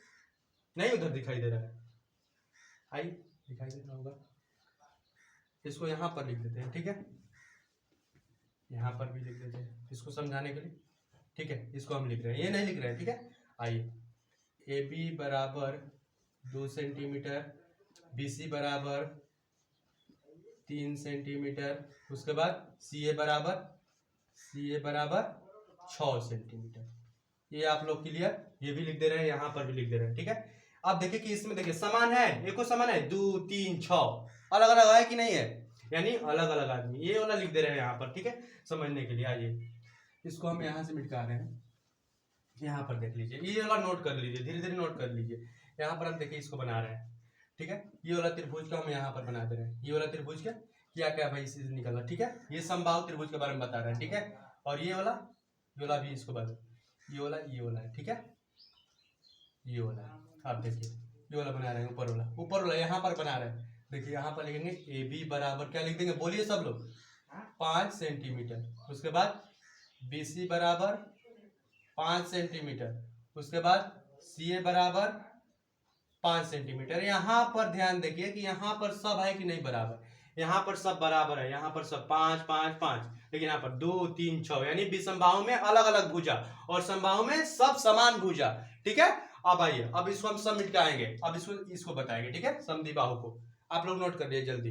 नहीं उधर दिखाई दे रहा है, आई दिखाई दे रहा होगा, इसको यहाँ पर लिख देते हैं। ठीक है, यहाँ पर भी लिख देते हैं इसको समझाने के लिए। ठीक है, इसको हम लिख रहे हैं, ये नहीं लिख रहे हैं। ठीक है, आइए AB बराबर 2 सेंटीमीटर, BC बराबर 3 सेंटीमीटर, उसके बाद CA बराबर 6 सेंटीमीटर। ये आप लोग क्लियर? ये भी लिख दे रहे हैं, यहाँ पर भी लिख दे रहे हैं। ठीक है, अब देखिए कि इसमें देखिए समान है, एको समान है, 2 3 6 अलग अलग है कि नहीं है? यानी अलग अलग आदमी, ये वाला लिख दे रहे हैं यहाँ पर। ठीक है, समझने के लिए। आइए इसको हम यहाँ से मिटा रहे हैं, यहाँ पर देख लीजिए, ये वाला नोट कर लीजिए, धीरे धीरे नोट कर लीजिए। यहाँ पर हम देखिए इसको बना रहे हैं। ठीक है, ये वाला त्रिभुज का हम यहाँ पर बना दे रहे हैं। ये वाला त्रिभुज का क्या भाई इससे निकलना। ठीक है, ये समबाहु त्रिभुज के बारे में बता रहे हैं। ठीक है, और ये वाला भी इसको बता, ये वाला है। ठीक है, ये वाला है। आप देखिए ये वाला बना रहे हैं, ऊपर वाला यहाँ पर बना रहे हैं। देखिए यहाँ पर लिखेंगे AB बराबर क्या लिख देंगे? बोलिए सब लोग, 5 सेंटीमीटर। उसके बाद BC बराबर 5 सेंटीमीटर, उसके बाद CA बराबर 5 सेंटीमीटर। यहाँ पर ध्यान देखिए कि यहाँ पर सब है कि नहीं बराबर, यहाँ पर सब बराबर है, यहाँ पर सब 5 5 5, लेकिन यहाँ पर 2 3 6, यानी विषमबाहु में अलग अलग भुजा और समबाहु में सब समान भुजा। ठीक है, अब आइए, अब इसको हम सब मिटाएंगे, अब इसको बताएंगे। ठीक है, समद्विबाहु को आप लोग नोट कर लिए जल्दी।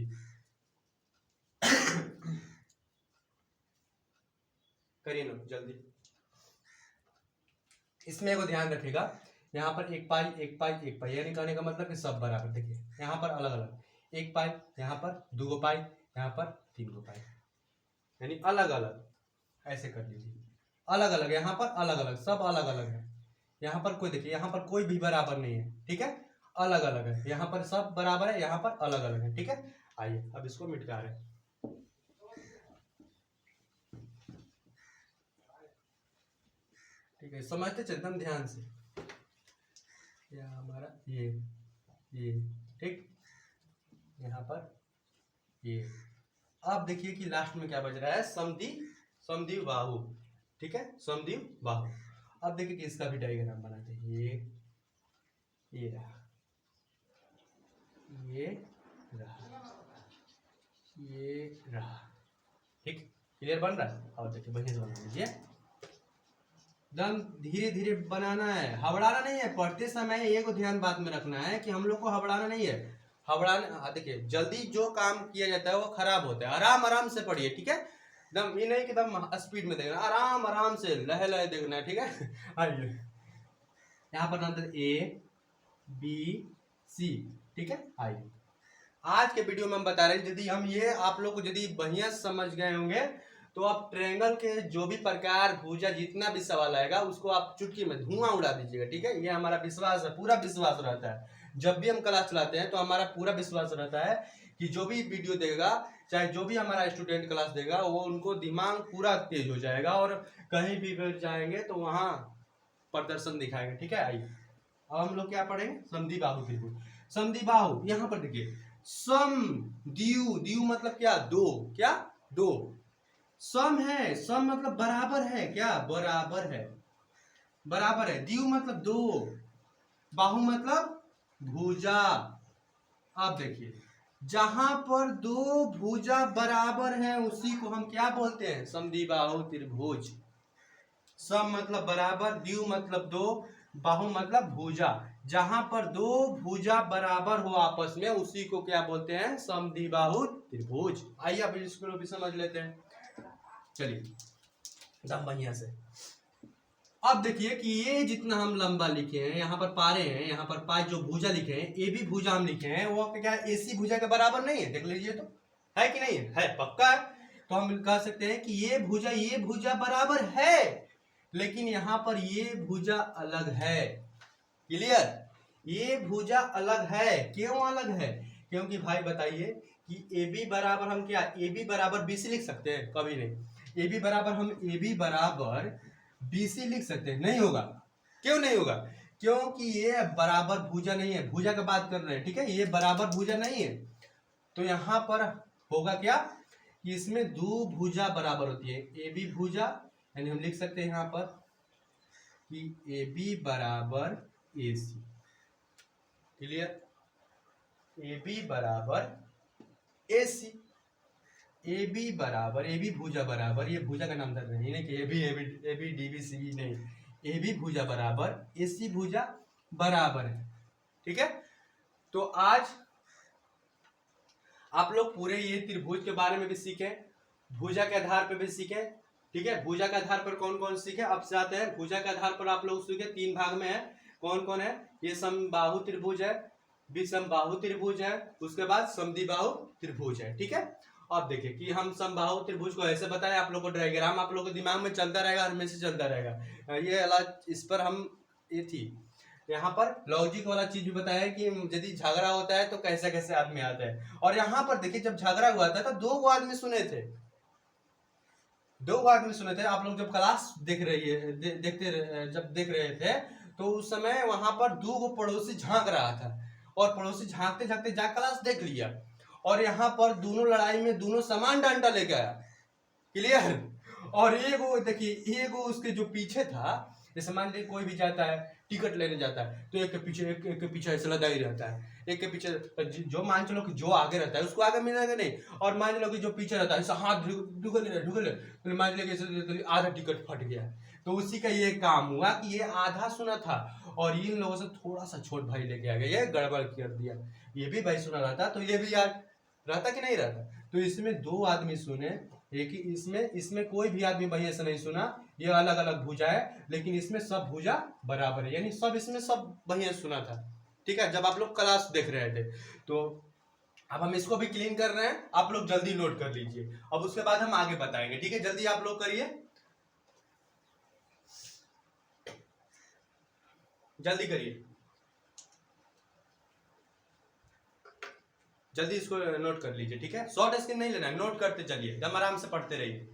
करिए नोट जल्दी। इसमें को ध्यान रखिएगा, यहाँ पर 1 पाई 1 पाई 1 पाई, यानी कहने का मतलब कि सब बराबर। देखिए यहाँ पर अलग अलग 1 पाई, यहाँ पर 2 पाई, यहाँ पर 3 पाई, यानी अलग अलग। ऐसे कर लीजिए, अलग अलग, यहाँ पर अलग अलग, सब अलग अलग है। यहाँ पर कोई देखिए, यहाँ पर कोई भी बराबर नहीं है। ठीक है, अलग अलग है, यहाँ पर सब बराबर है, यहाँ पर अलग अलग है। ठीक है, आइए अब इसको मिटा रहे हैं। ठीक है, समझते चलते हम ध्यान से। यह हमारा ये ठीक, यहाँ पर ये। अब देखिए कि लास्ट में क्या बच रहा है, समद्विबाहु। ठीक है, समद्विबाहु। अब देखिए कि इसका भी डायग्राम बनाते हैं। ये रहा, ये रहा। ठीक, क्लियर बन रहा है? और देखिए बढ़िया से बना लीजिए, एकदम धीरे धीरे बनाना है, हबड़ाना नहीं है। पढ़ते समय ये को ध्यान बात में रखना है कि हम लोग को हबड़ाना नहीं है। हबड़ाना, देखिए जल्दी जो काम किया जाता है वो खराब होता है। आराम आराम से पढ़िए। ठीक है, एकदम ये नहीं कि एकदम स्पीड में देखना, आराम आराम से लहे लहे देखना है। ठीक है, आइए यहाँ पर नाम ABC। ठीक है, आइए आज के वीडियो में हम बता रहे हैं, यदि हम ये आप लोग को यदि बढ़िया समझ गए होंगे तो आप ट्रायंगल के जो भी प्रकार भुजा जितना भी सवाल आएगा उसको आप चुटकी में धुआं उड़ा दीजिएगा। ठीक है, ये हमारा विश्वास है, पूरा विश्वास रहता है। जब भी हम क्लास चलाते हैं तो हमारा पूरा विश्वास रहता है कि जो भी वीडियो देगा, चाहे जो भी हमारा स्टूडेंट क्लास देगा, वो उनको दिमाग पूरा तेज हो जाएगा और कहीं भी बैठ जाएंगे तो वहाँ प्रदर्शन दिखाएंगे। ठीक है, आइए अब हम लोग क्या पढ़ेंगे, समद्विबाहु त्रिभुज। समद्विबाहु, यहाँ पर देखिए समद्वि मतलब क्या, दो, क्या दो। सम है, सम मतलब बराबर है, क्या बराबर है, बराबर है। द्वि मतलब दो, बाहु मतलब भुजा। आप देखिए जहां पर दो भुजा बराबर है उसी को हम क्या बोलते हैं, समद्विबाहु त्रिभुज। सम मतलब बराबर, द्वि मतलब दो, बाहु मतलब भुजा। जहां पर दो भुजा बराबर हो आपस में उसी को क्या बोलते हैं, समद्विबाहु त्रिभुज। आइए अब इसको भी समझ लेते हैं। चलिए एकदम बढ़िया से। अब देखिए कि ये जितना हम लंबा लिखे हैं, यहाँ पर पारे हैं, यहाँ पर पाँच जो भुजा लिखे हैं, ए भी भुजा हम लिखे हैं, वो क्या AC भुजा के बराबर नहीं है। देख लीजिए तो है कि नहीं है, पक्का है। तो हम कह सकते हैं कि ये भुजा बराबर है, लेकिन यहाँ पर ये भुजा अलग है। क्लियर, ये भुजा अलग है। क्यों अलग है, क्योंकि भाई बताइए कि AB बराबर हम क्या, AB बराबर BC लिख सकते हैं, कभी नहीं। AB बराबर हम AB बराबर BC लिख सकते हैं, नहीं होगा। क्यों नहीं होगा, क्योंकि ये बराबर भुजा नहीं है, भुजा का बात कर रहे हैं। ठीक है, ये बराबर भुजा नहीं है। तो यहाँ पर होगा क्या कि इसमें दो भुजा बराबर होती है, AB भुजा, यानी हम लिख सकते हैं यहाँ पर कि AB बराबर AC। क्लियर, AB बराबर AC, AB बराबर, AB भुजा बराबर, ये भुजा का नाम दे रहे हैं, नहीं कि AB DB CB नहीं, AB भुजा बराबर AC भुजा बराबर है। ठीक है, तो आज आप लोग पूरे ये त्रिभुज के बारे में भी सीखे, भुजा के आधार पर भी सीखे। ठीक है, भुजा के आधार पर कौन कौन सीखे, अब से आते हैं। भुजा के आधार पर आप लोग सीखे, 3 भाग में है। कौन कौन है, ये समबाहु त्रिभुज है, विषमबाहु त्रिभुज है, उसके बाद समद्विबाहु त्रिभुज है। ठीक है, अब देखिए कि हम समबाहु त्रिभुज को ऐसे बताएं, आप लोग को डायग्राम आप लोग के दिमाग में चलता रहेगा, हमेशा चलता रहेगा। ये अलग, इस पर हम ये थी यहाँ पर लॉजिक वाला चीज भी बताया कि यदि झगड़ा होता है तो कैसे कैसे आदमी आता है। और यहाँ पर देखिए जब झगड़ा हुआ था तो 2 आदमी सुने थे, 2 आदमी सुने थे। आप लोग जब क्लास देख रहे थे तो उस समय वहां पर 2 पड़ोसी झांक रहा था, और पड़ोसी झांकते झांकते जा क्लास देख लिया, और यहाँ पर दोनों लड़ाई में दोनों समान डंडा लेके आया। क्लियर, और एगो देखिए, एगो उसके जो पीछे था जैसे मान लीजिए कोई भी जाता है टिकट लेने जाता है तो एक के पीछे ऐसे लदा ही रहता है, एक के पीछे जो मान चलो कि जो आगे रहता है उसको आगे मिलेगा नहीं, और मान लो कि जो पीछे रहता है ऐसा हाथ ढुकल तो मान लीजिए कि आधा टिकट फट गया। तो उसी का ये काम हुआ कि ये आधा सुना था और इन लोगों से थोड़ा सा छोट भाई लेके आ गया, ये गड़बड़ कर दिया। ये भी भाई सुना रहता तो ये भी याद रहता कि नहीं रहता। तो इसमें दो आदमी सुने, एक ही इसमें कोई भी आदमी भाई ऐसा नहीं सुना, ये अलग अलग भुजा है, लेकिन इसमें सब भुजा बराबर है, यानी सब इसमें सब भैया सुना था। ठीक है, जब आप लोग क्लास देख रहे थे। तो अब हम इसको भी क्लीन कर रहे हैं, आप लोग जल्दी नोट कर लीजिए, अब उसके बाद हम आगे बताएंगे। ठीक है, जल्दी आप लोग करिए, जल्दी करिए, जल्दी इसको नोट कर लीजिए। ठीक है, शॉर्ट स्क्रीन नहीं लेना है, नोट करते चलिए, एकदम आराम से पढ़ते रहिए।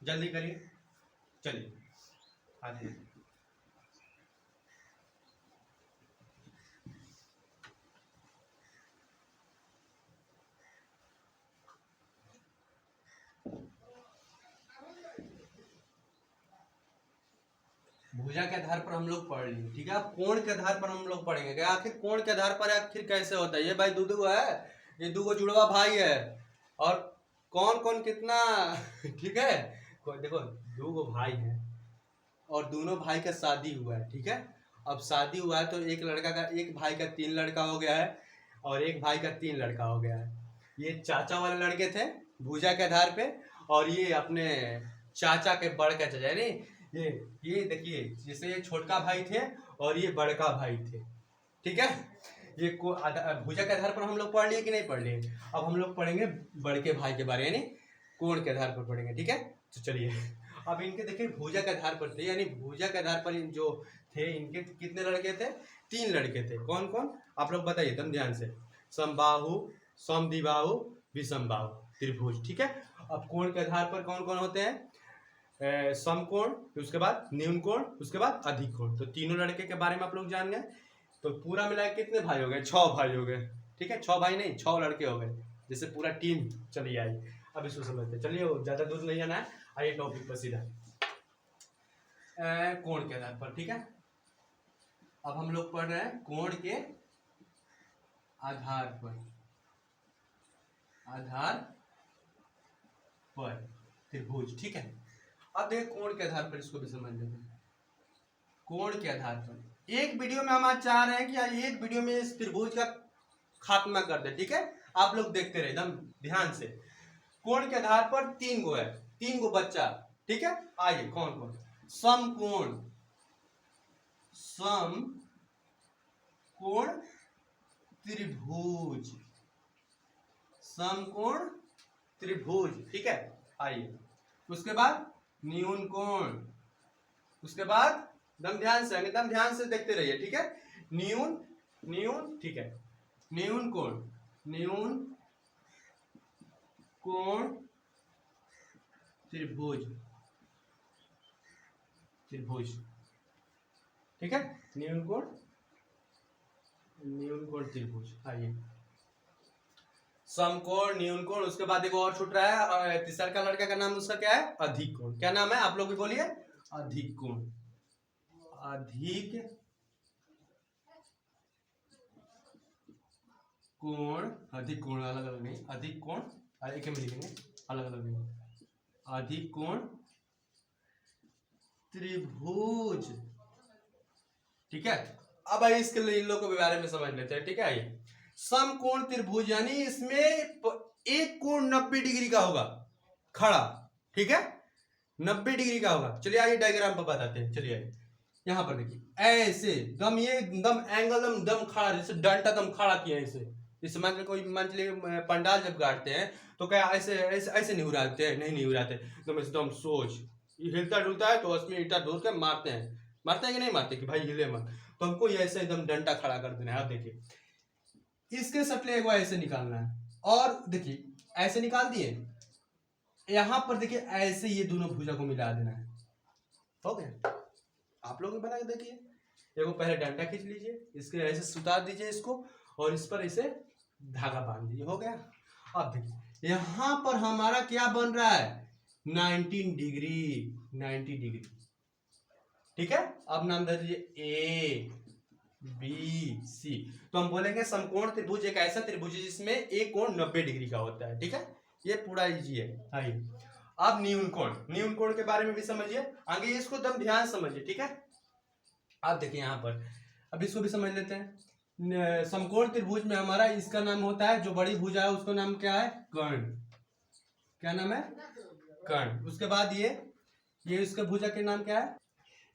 जल्दी करिए, चलिए आगे। भुजा के आधार पर हम लोग पढ़ लिए। ठीक है, अब कोण के आधार पर हम लोग पढ़ेंगे कि आखिर कोण के आधार पर आखिर कैसे होता है। ये भाई दो है, ये दो जुड़वा भाई है, और कौन कौन कितना ठीक है, देखो दो भाई है और दोनों भाई का शादी हुआ है। ठीक है, अब शादी हुआ है तो एक भाई का 3 लड़का हो गया है और एक भाई का 3 लड़का हो गया है। ये चाचा वाले लड़के थे भुजा के आधार पे, और ये अपने चाचा के बड़का चाचा यानी ये देखिए, जैसे ये छोटका भाई थे और ये बड़का भाई थे। ठीक है, ये भुजा के आधार पर हम लोग पढ़ लिए कि नहीं पढ़ लिए। अब हम लोग पढ़ेंगे बड़के भाई के बारे, यानी कोण के आधार पर पढ़ेंगे। ठीक है, तो चलिए अब इनके देखिए भुजा के आधार पर थे, यानी भुजा के आधार पर जो थे इनके कितने लड़के थे, 3 लड़के थे। कौन कौन आप लोग बताइए एकदम ध्यान से। समबाहु, समद्विबाहु, विषमबाहु, त्रिभुज। ठीक है, अब कोण के आधार पर कौन कौन होते हैं, समकोण, उसके बाद न्यून कोण, उसके बाद अधिक कोण। तो तीनों लड़के के बारे में आप लोग जान गए। तो पूरा मिला कितने भाई हो गए, 6 भाई हो गए। ठीक है, 6 भाई नहीं 6 लड़के हो गए, जैसे पूरा टीम चली आई। अब इसको समझते चलिए, ज्यादा दूर नहीं जाना है, आइए टॉपिक पर सीधा। कोण के आधार पर। ठीक है, अब हम लोग पढ़ रहे हैं कोण के आधार पर, त्रिभुज। ठीक है, अब देखिए कोण के आधार पर इसको भी समझ लेते हैं। कोण के आधार पर एक वीडियो में हम आज चाह रहे हैं कि एक वीडियो में इस त्रिभुज का खात्मा कर दे। ठीक है, आप लोग देखते रहे एकदम ध्यान से। कोण के आधार पर 3 गो है, 3 गो बच्चा। ठीक है, आइए कौन कौन। समकोण, समकोण त्रिभुज, समकोण त्रिभुज। ठीक है, आइए उसके बाद न्यून कोण, उसके बाद एकदम ध्यान से देखते रहिए। ठीक है, न्यून ठीक है, न्यून कोण त्रिभुज, ठीक है, न्यून कोण त्रिभुज। आइए समकोण, न्यून कोण, उसके बाद एक और छूट रहा है, तीसरा का लड़का का नाम उसका क्या है, अधिक कोण। क्या नाम है आप लोग भी बोलिए, अधिक कोण। अधिक कोण, अधिक कोण अलग अलग नहीं, अधिक कोण एक में लिखेंगे, अलग अलग नहीं, अधिक कोण त्रिभुज। ठीक है, अब आइए इसके लिए इन लोगों के बारे में समझ लेते हैं। ठीक है, आइए समकोण त्रिभुज यानी इसमें एक कोण 90 डिग्री का होगा खड़ा। ठीक है, 90 डिग्री का होगा। चलिए आइए डायग्राम पर बताते हैं। चलिए आइए यहां पर देखिए, ऐसे दम ये दम एंगल दम खड़ा, जैसे डंडा दम खड़ा किया ऐसे। इस मान कोई मान चलिए पंडाल जब गाड़ते हैं तो क्या ऐसे ऐसे ऐसे नहीं उड़ाते हैं, नहीं उड़ाते एकदम सोच, हिलता डुलता है तो उसमें ईटा ढूंढ के मारते हैं कि नहीं मारते कि भाई हिले मत। तो हमको ये ऐसे एकदम डंडा खड़ा कर देना है। आप देखिए इसके सटले को ऐसे निकालना है, और देखिए ऐसे निकाल दिए, यहां पर देखिए ऐसे ये दोनों भुजा को मिला देना है। हो गया, आप लोग भी बना के देखिए। देखो पहले डंडा खींच लीजिए, इसके ऐसे सुतार दीजिए इसको, और इस पर ऐसे धागा बांध दीजिए, हो गया। अब देखिए यहां पर हमारा क्या बन रहा है 19 डिग्री 90 डिग्री। ठीक है, अब नाम दे दीजिए ए बी सी। तो हम बोलेंगे समकोण त्रिभुज एक ऐसा त्रिभुज है जिसमें एक कोण 90 डिग्री का होता है। ठीक है, ये पूरा इजी है। आइए अब न्यून कोण, न्यून कोण के बारे में भी समझिए आगे, इसको एकदम ध्यान समझिए। ठीक है, आप देखिए यहाँ पर, अब इसको भी समझ लेते हैं। समकोण त्रिभुज में हमारा इसका नाम होता है, जो बड़ी भुजा है उसका नाम क्या है कर्ण। क्या नाम है कर्ण। उसके बाद ये इसके भुजा के नाम क्या है,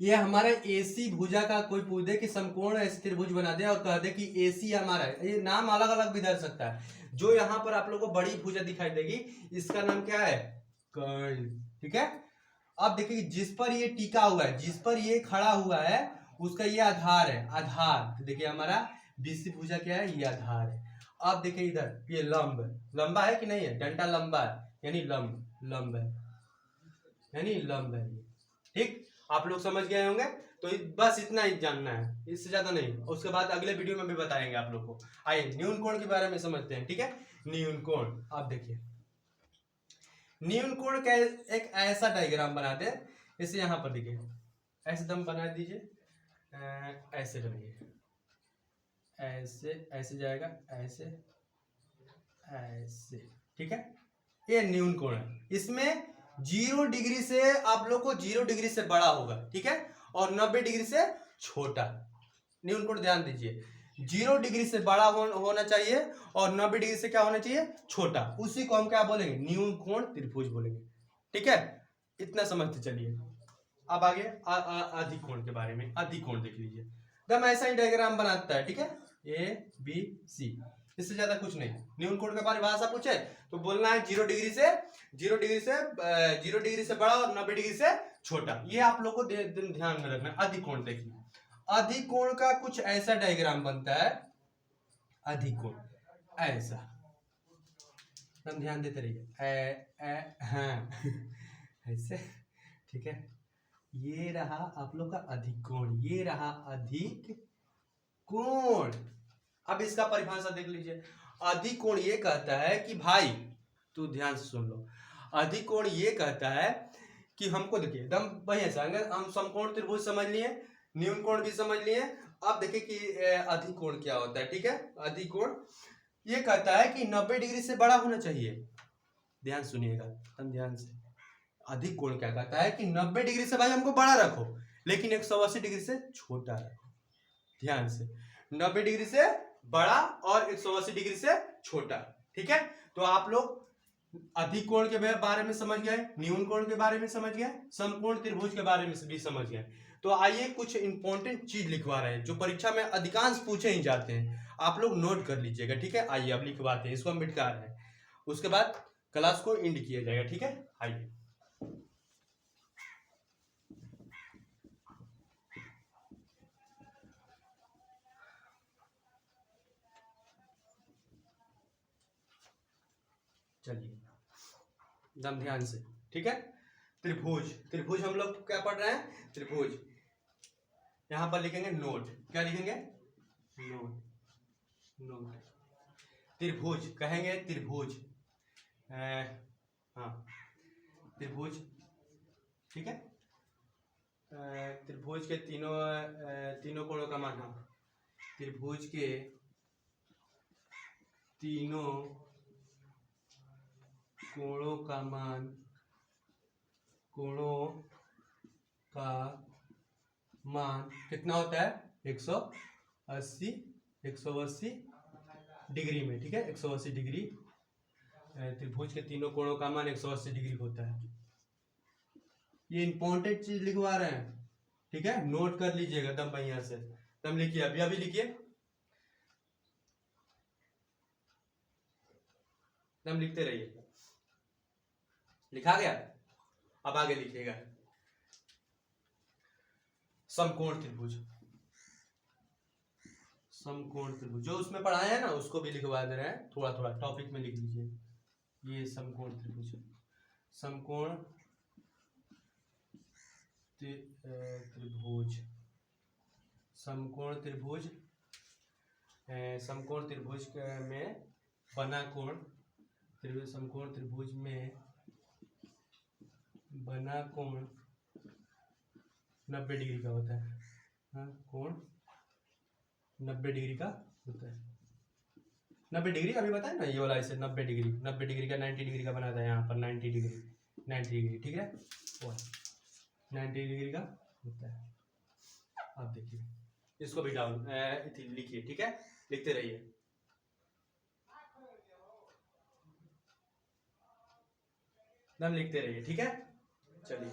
ये हमारा एसी भुजा का कोई पूछ दे कि समकोण ऐसे त्रिभुज बना दे और कह दे कि एसी हमारा है, ये नाम अलग अलग भी धर सकता है। जो यहाँ पर आप लोगों को बड़ी भुजा दिखाई देगी इसका नाम क्या है कर्ण। ठीक है, अब देखिए जिस पर ये टिका हुआ है, जिस पर ये खड़ा हुआ है उसका ये आधार है, आधार। तो देखिए हमारा बीसी भुजा क्या है, ये आधार है। अब देखिए इधर ये लंब, लंबा है कि नहीं है, डंडा लंबा है यानी लंब, लंब है यानी लंब है। ठीक, आप लोग समझ गए होंगे। तो बस इतना ही जानना है, इससे ज्यादा नहीं। उसके बाद अगले वीडियो में भी बताएंगे आप लोग को। आइए न्यून कोण के बारे में समझते हैं। ठीक है, न्यून कोण, आप देखिए न्यून कोण का एक ऐसा डायग्राम बनाते हैं, इसे यहाँ पर देखिए ऐसे दम बना दीजिए, ऐसे बनाइए, ऐसे ऐसे जाएगा, ऐसे ऐसे। ठीक है, ये न्यून कोण है। इसमें 0 डिग्री से आप लोग को 0 डिग्री से बड़ा होगा। ठीक है, और 90 डिग्री से छोटा। न्यून कोण ध्यान दीजिए, 0 डिग्री से बड़ा होना चाहिए और 90 डिग्री से क्या होना चाहिए छोटा। उसी को हम क्या बोलेंगे न्यून कोण त्रिभुज बोलेंगे। ठीक है, इतना समझते चलिए। अब आगे अधिक कोण के बारे में। अधिक कोण देख लीजिए, एकदम ऐसा ही डायग्राम बनाता है। ठीक है, ए बी सी, इससे ज्यादा कुछ नहीं। न्यून कोण के बारे में भाषा पूछे तो बोलना है 0 डिग्री से 0 डिग्री से बड़ा और 90 डिग्री से छोटा। ये आप लोग को ध्यान में रखना। अधिक कोण देखिए, अधिक कोण का कुछ ऐसा डायग्राम बनता है, अधिक कोण ऐसा, हम ध्यान देते रहिए, हाँ ऐसे। ठीक है, ये रहा आप लोग का अधिक कोण, ये रहा अधिक कोण। अब इसका परिभाषा देख लीजिए। अधिक कोण ये कहता है कि भाई, तू ध्यान से सुन लो, अधिक कोण ये कहता है कि हमको देखिए एकदम बढ़िया से, अगर हम समकोण त्रिभुज समझ लिए, न्यून कोण भी समझ लिए, अब देखिए कि अधिक कोण क्या होता है। ठीक है, अधिक कोण ये कहता है कि 90 डिग्री से बड़ा होना चाहिए। ध्यान सुनिएगा एकदम ध्यान से। अधिक कोण क्या कहता है कि 90 डिग्री से भाई हमको बड़ा रखो, लेकिन 180 डिग्री से छोटा रखो। ध्यान से, 90 डिग्री से बड़ा और 180 डिग्री से छोटा। ठीक है, तो आप लोग अधिक कोण के बारे में समझ गए, न्यून कोण के बारे में समझ गए, समकोण त्रिभुज के बारे में भी समझ गए। तो आइए कुछ इंपॉर्टेंट चीज लिखवा रहे हैं जो परीक्षा में अधिकांश पूछे ही जाते हैं, आप लोग नोट कर लीजिएगा। ठीक है, आइए अब लिखवाते हैं, इसको हम मिटा रहे हैं, उसके बाद क्लास को एंड किया जाएगा। ठीक है, आइए चलिए एकदम ध्यान से। ठीक है, त्रिभुज, त्रिभुज हम लोग क्या पढ़ रहे हैं त्रिभुज। यहां पर लिखेंगे नोट, क्या लिखेंगे नोट, नोट। त्रिभुज कहेंगे त्रिभुज, हाँ त्रिभुज। ठीक है, त्रिभुज के तीनों कोणों का मान, हाँ त्रिभुज के तीनों कोणों का मान, कोणों का मान कितना होता है 180 डिग्री में। ठीक है, 180 डिग्री, त्रिभुज के तीनों कोणों का मान 180 डिग्री होता है। ये इंपॉर्टेंट चीज लिखवा रहे हैं। ठीक है, नोट कर लीजिएगा एकदम बढ़िया से, एकदम लिखिए, अभी अभी लिखिए, एकदम लिखते रहिए। लिखा गया, अब आगे लिखिएगा समकोण त्रिभुज। समकोण त्रिभुज जो उसमें पढ़ाया है ना उसको भी लिखवा दे रहे हैं, थोड़ा थोड़ा टॉपिक में लिख लीजिए। ये समकोण त्रिभुज, समकोण त्रिभुज, समकोण त्रिभुज, समकोण त्रिभुज में बना कोण समकोण त्रिभुज में बना कोण 90 डिग्री का होता है। हाँ, कोण 90 डिग्री का होता है। 90 डिग्री अभी बताया ना, ये वाला ऐसे 90 डिग्री का 90 डिग्री का बनाता है यहाँ पर 90 डिग्री, ठीक है, वो 90 डिग्री का होता है। अब देखिए इसको भी डाउन लिखिए, ठीक है, लिखते रहिए। नाम लिखते रहिए, ठीक है। चलिए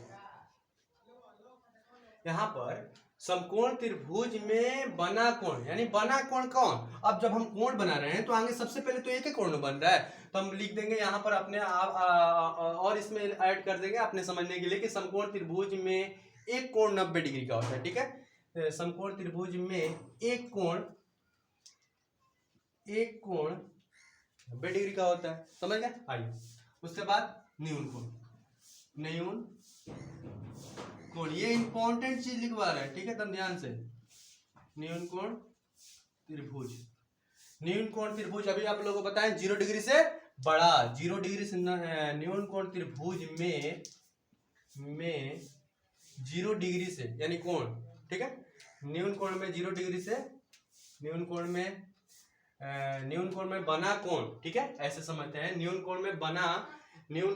यहाँ पर समकोण त्रिभुज में बना कोण, यानी बना कोण कौन। अब जब हम कोण बना रहे हैं तो आगे सबसे पहले तो एक ही कोण बन रहा है, तो हम लिख देंगे यहाँ पर अपने और इसमें ऐड कर देंगे अपने समझने के लिए कि समकोण त्रिभुज में एक कोण 90 डिग्री का होता है, ठीक है। समकोण त्रिभुज में एक कोण 90 डिग्री का होता है, समझ गए। आइए उसके बाद न्यून कोण, ये इंपॉर्टेंट चीज लिखवा रहा है, ठीक है, तुम ध्यान से। न्यून कोण त्रिभुज अभी आप लोगों को बताएं 0 डिग्री से बड़ा, 0 डिग्री से न्यून कोण त्रिभुज में 0 डिग्री से यानी कोण, ठीक है। न्यून कोण में 0 डिग्री से न्यून कोण में बना कोण, ठीक है, ऐसे समझते हैं। न्यून कोण में न्यून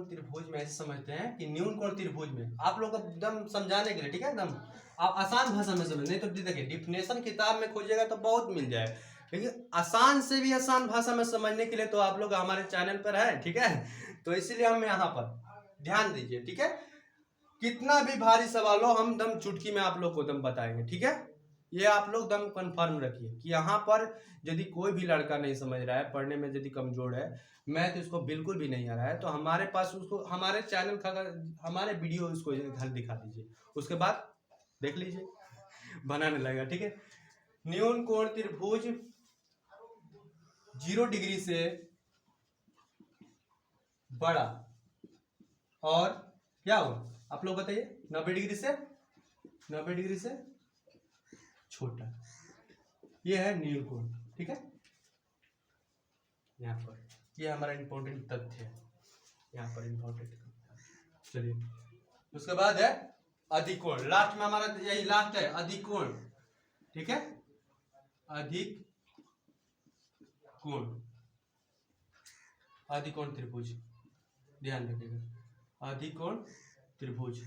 त्रिभुज में ऐसे समझते हैं कि न्यून कोण त्रिभुज में, आप लोग एकदम समझाने के लिए, ठीक है, एकदम आप आसान भाषा में समझ, नहीं तो देखिए डिफिनेशन किताब में खोजिएगा तो बहुत मिल जाए, लेकिन आसान से भी आसान भाषा में समझने के लिए तो आप लोग हमारे चैनल पर है, ठीक है। तो इसीलिए हम यहाँ पर ध्यान दीजिए, ठीक है। कितना भी भारी सवाल हो हम दम चुटकी में आप लोग को दम बताएंगे, ठीक है। ये आप लोग दम कंफर्म रखिए कि यहाँ पर यदि कोई भी लड़का नहीं समझ रहा है, पढ़ने में यदि कमजोर है, मैं तो इसको बिल्कुल भी नहीं आ रहा है, तो हमारे पास उसको हमारे चैनल का हमारे वीडियो उसको घर दिखा दीजिए, उसके बाद देख लीजिए बनाने लगेगा, ठीक है। न्यून कोण त्रिभुज 0 डिग्री से बड़ा और क्या हुआ आप लोग बताइए 90 डिग्री से छोटा, ये है न्यून कोण, ठीक है। यहाँ पर ये हमारा इंपॉर्टेंट तथ्य है, यहाँ पर इंपॉर्टेंट। चलिए उसके बाद है अधिकोण, लास्ट में हमारा यही लास्ट है अधिकोण, ठीक है। अधिकोण त्रिभुज, ध्यान रखिएगा, अधिकोण त्रिभुज।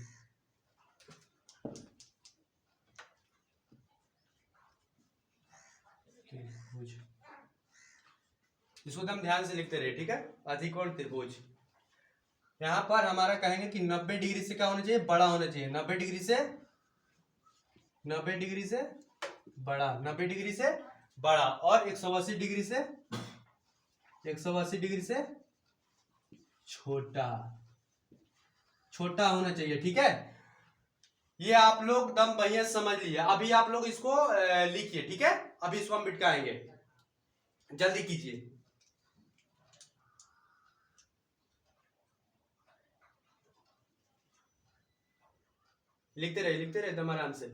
इसको हम ध्यान से लिखते रहे, ठीक है। अधिकोण त्रिभुज यहां पर हमारा कहेंगे कि 90 डिग्री से क्या होना चाहिए, बड़ा होना चाहिए। 90 डिग्री से बड़ा, 90 डिग्री से बड़ा, और 180 डिग्री से छोटा होना चाहिए, ठीक है। ये आप लोग दम बढ़िया समझ लिया। अभी आप लोग इसको लिखिए, ठीक है। अभी इसको हम मिटकाएंगे, जल्दी कीजिए। लिखते रहे एकदम आराम से।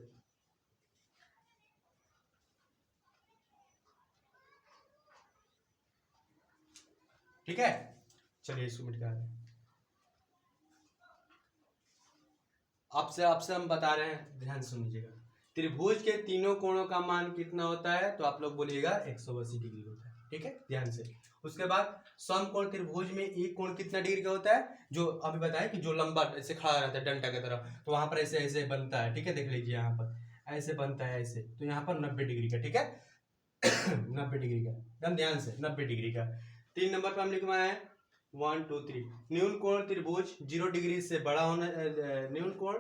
ठीक है, चलिए इसको मिटा दें। आपसे हम बता रहे हैं, ध्यान सुनिएगा। त्रिभुज के तीनों कोणों का मान कितना होता है, तो आप लोग बोलिएगा 180 डिग्री होता है, ठीक है, ध्यान से। उसके बाद समकोण त्रिभुज में एक कोण कितना डिग्री का होता है, जो अभी बताया कि जो लंबा ऐसे खड़ा रहता है डंडा की तरह, तो वहां पर ऐसे ऐसे बनता है, ठीक है, देख लीजिए यहाँ पर ऐसे बनता है ऐसे, तो यहाँ पर 90 डिग्री का, ठीक है 90 डिग्री का, एकदम ध्यान से 90 डिग्री का। 3 नंबर पर हम लिखवाए हैं 1 2 3। न्यून कोण त्रिभुज 0 डिग्री से बड़ा होना, न्यून कोण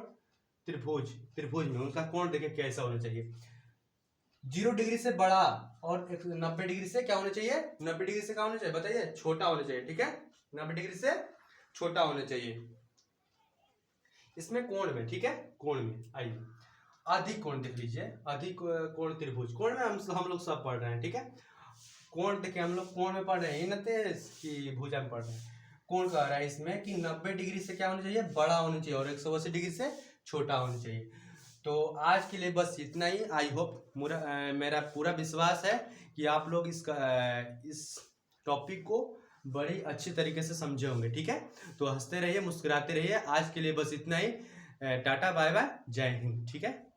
त्रिभुज में उसका कोण देखिए कैसा होना चाहिए, 0 डिग्री से बड़ा और 90 डिग्री से क्या होना चाहिए, 90 डिग्री से क्या होना चाहिए बताइए, छोटा होना चाहिए, ठीक है, 90 डिग्री से छोटा होना चाहिए इसमें कोण में, ठीक है। कोण में आइए अधिक कोण देख लीजिए, अधिक कोण त्रिभुज, कोण में हम लोग सब पढ़ रहे हैं, ठीक है। कोण देखिए हम लोग कोण में पढ़ रहे हैं, कि भुजा में पढ़ रहे हैं। कोण कह रहा है इसमें कि 90 डिग्री से क्या होना चाहिए, बड़ा होना चाहिए, और 180 डिग्री से छोटा होना चाहिए। तो आज के लिए बस इतना ही। आई होप मेरा पूरा विश्वास है कि आप लोग इस टॉपिक को बड़ी अच्छी तरीके से समझे होंगे। ठीक है, तो हंसते रहिए, मुस्कुराते रहिए। आज के लिए बस इतना ही। टाटा बाय बाय, जय हिंद। ठीक है।